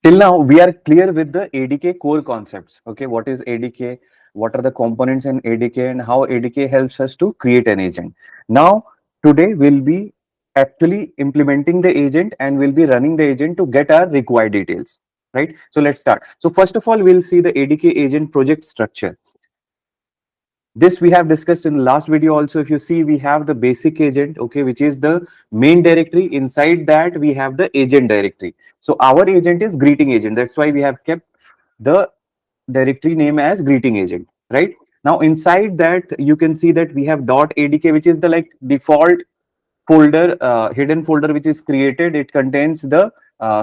Till now, we are clear with the ADK core concepts. Okay, what is ADK? What are the components in ADK and how ADK helps us to create an agent? Now, today we'll be actually implementing the agent and we'll be running the agent to get our required details. Right? So let's start. So first of all, we'll see the ADK agent project structure. This we have discussed in the last video also. If you see, we have the basic agent, okay, which is the main directory. Inside that we have the agent directory. So our agent is greeting agent. That's why we have kept the directory name as greeting agent, right? Now inside that you can see that we have .adk, which is the like default folder, hidden folder which is created. It contains the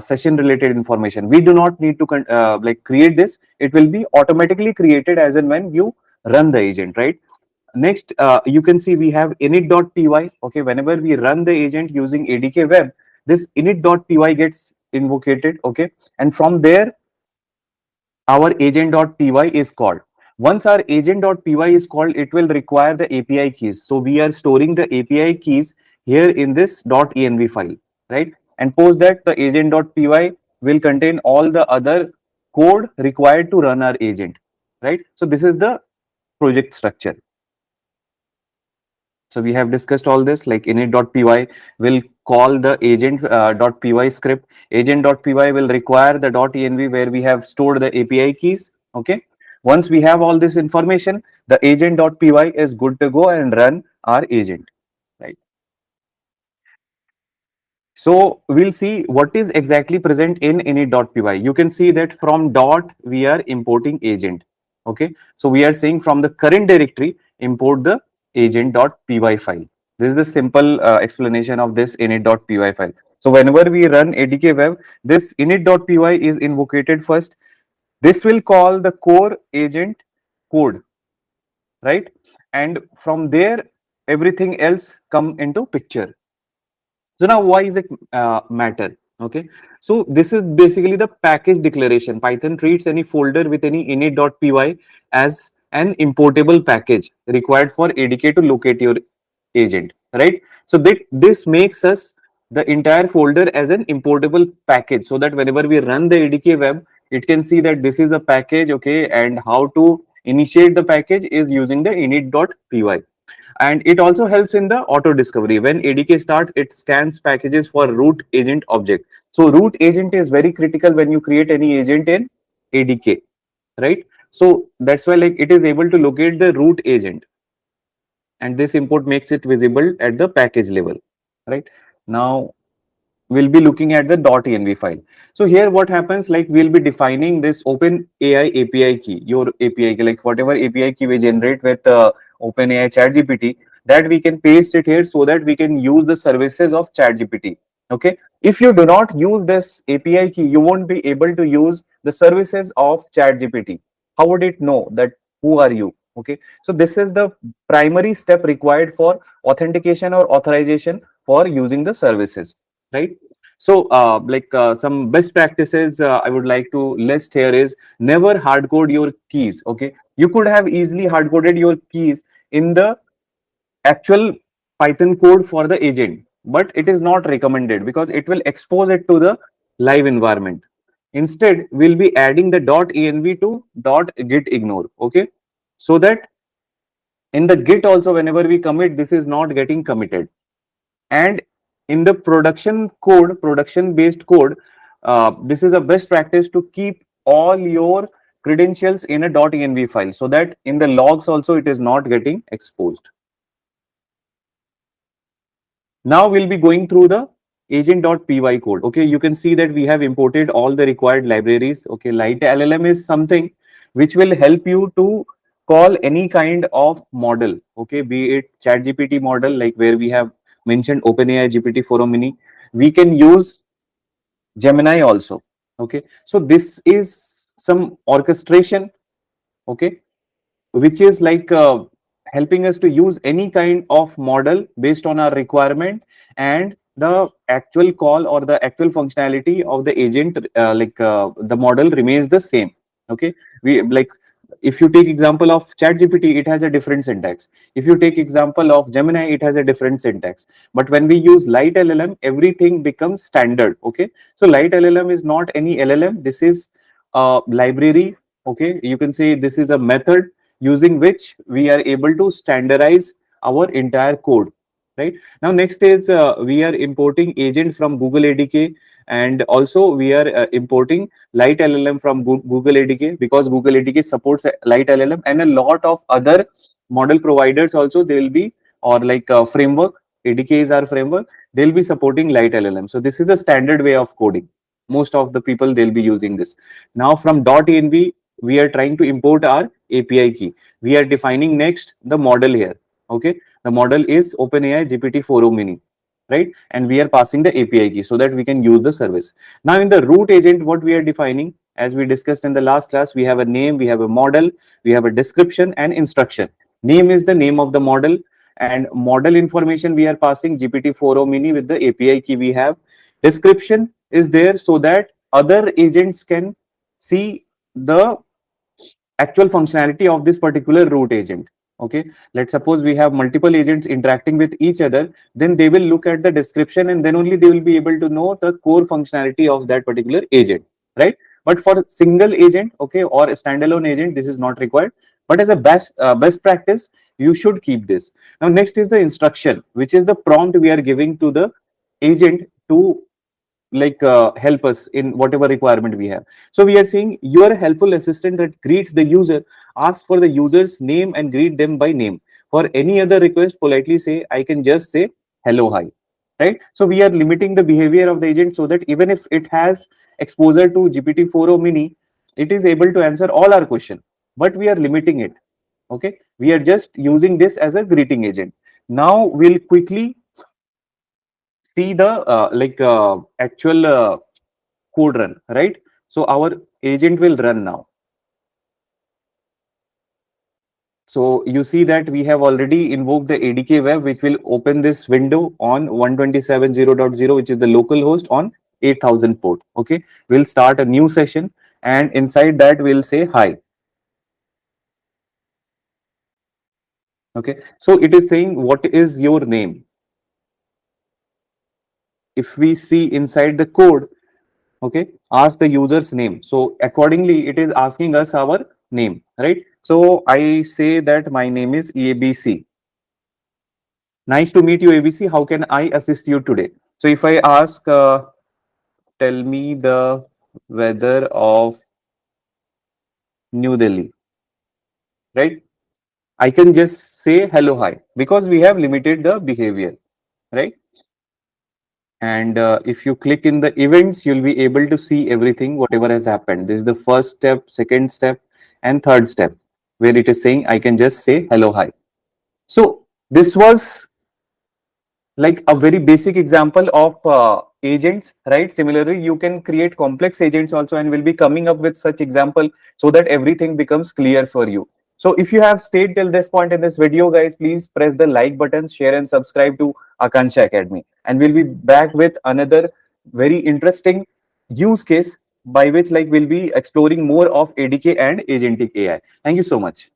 session related information. We do not need to like create this. It will be automatically created as and when you run the agent, right? Next, you can see we have init.py. Okay, whenever we run the agent using ADK web, this init.py gets invoked. Okay, and from there our agent.py is called. Once our agent.py is called, it will require the API keys. So we are storing the API keys here in this .env file, right? And post that, the agent.py will contain all the other code required to run our agent, right? So this is the project structure. So we have discussed all this, like init.py will call the agent.py script. Agent.py will require the .env where we have stored the API keys. Okay. Once we have all this information, the agent.py is good to go and run our agent, right? So we'll see what is exactly present in init.py. You can see that from dot we are importing agent. Okay, so we are saying from the current directory import the agent.py file. This is the simple explanation of this init.py file. So whenever we run ADK web, this init.py is invoked first. This will call the core agent code, right? And from there everything else come into picture. So now why is it matter? Okay, so this is basically the package declaration. Python treats any folder with any init.py as an importable package required for ADK to locate your agent, right? So this makes us the entire folder as an importable package, so that whenever we run the ADK web, it can see that this is a package, okay, and how to initiate the package is using the init.py. And it also helps in the auto discovery. When ADK starts, it scans packages for root agent object. So root agent is very critical when you create any agent in ADK, right? So that's why like it is able to locate the root agent, and this import makes it visible at the package level, right? Now we'll be looking at the .env file. So here what happens, like we'll be defining this OpenAI API key, your API key, like whatever API key we generate with OpenAI ChatGPT, that we can paste it here so that we can use the services of ChatGPT. Okay, if you do not use this API key, you won't be able to use the services of ChatGPT. How would it know that who are you? Okay, so this is the primary step required for authentication or authorization for using the services, right? So some best practices I would like to list here is never hard code your keys. Okay, you could have easily hard coded your keys in the actual Python code for the agent, but it is not recommended because it will expose it to the live environment. Instead, we'll be adding the .env to .git ignore. Okay, so that in the git also, whenever we commit, this is not getting committed. And in the production code, production based code, this is a best practice to keep all your credentials in a .env file, so that in the logs also it is not getting exposed. Now we'll be going through the agent.py code. Okay, you can see that we have imported all the required libraries. Okay, light LLM is something which will help you to call any kind of model. Okay, be it ChatGPT model, like where we have mentioned OpenAI GPT-4o Mini. We can use Gemini also. Okay, so this is some orchestration, okay, which is like helping us to use any kind of model based on our requirement, and the actual call or the actual functionality of the agent, the model remains the same. Okay, we like if you take example of ChatGPT, it has a different syntax. If you take example of Gemini, it has a different syntax. But when we use light LLM, everything becomes standard. Okay, so light LLM is not any LLM. This is a library. Okay, you can say this is a method using which we are able to standardize our entire code. Right now, next is we are importing agent from Google ADK, and also we are importing light LLM from Google ADK, because Google ADK supports light LLM, and a lot of other model providers also, they will be, or like framework, ADK is our framework, they'll be supporting light LLM. So this is a standard way of coding. Most of the people, they'll be using this. Now from .env, we are trying to import our API key. We are defining next the model here. Okay, the model is OpenAI GPT-4o mini, right? And we are passing the API key so that we can use the service. Now in the root agent, what we are defining, as we discussed in the last class, we have a name, we have a model, we have a description and instruction. Name is the name of the model, and model information we are passing GPT-4o mini with the API key we have. Description is there so that other agents can see the actual functionality of this particular root agent. Okay, let's suppose we have multiple agents interacting with each other, then they will look at the description, and then only they will be able to know the core functionality of that particular agent, right? But for single agent, okay, or a standalone agent, this is not required. But as a best practice, you should keep this. Now next is the instruction, which is the prompt we are giving to the agent to like help us in whatever requirement we have. So we are saying you are a helpful assistant that greets the user, ask for the user's name and greet them by name. For any other request, politely say, I can just say hello, hi, right? So we are limiting the behavior of the agent so that even if it has exposure to GPT-4o mini, it is able to answer all our question, but we are limiting it. Okay, we are just using this as a greeting agent. Now we'll quickly see the actual code run, right? So our agent will run now. So you see that we have already invoked the ADK web, which will open this window on 127.0.0, which is the local host on 8000 port. Okay, we'll start a new session, and inside that we'll say hi. Okay, so it is saying, what is your name? If we see inside the code, okay, ask the user's name, so accordingly it is asking us our name, right? So I say that my name is ABC. Nice to meet you, ABC. How can I assist you today? So if I ask tell me the weather of New Delhi, right? I can just say hello, hi, because we have limited the behavior, right? And if you click in the events, you'll be able to see everything, whatever has happened. This is the first step, second step, and third step, where it is saying I can just say hello, hi. So this was like a very basic example of agents, right? Similarly, you can create complex agents also, and we'll be coming up with such example so that everything becomes clear for you. So if you have stayed till this point in this video, guys, please press the like button, share and subscribe to Akansha Academy. And we'll be back with another very interesting use case by which like we'll be exploring more of ADK and agentic AI. Thank you so much.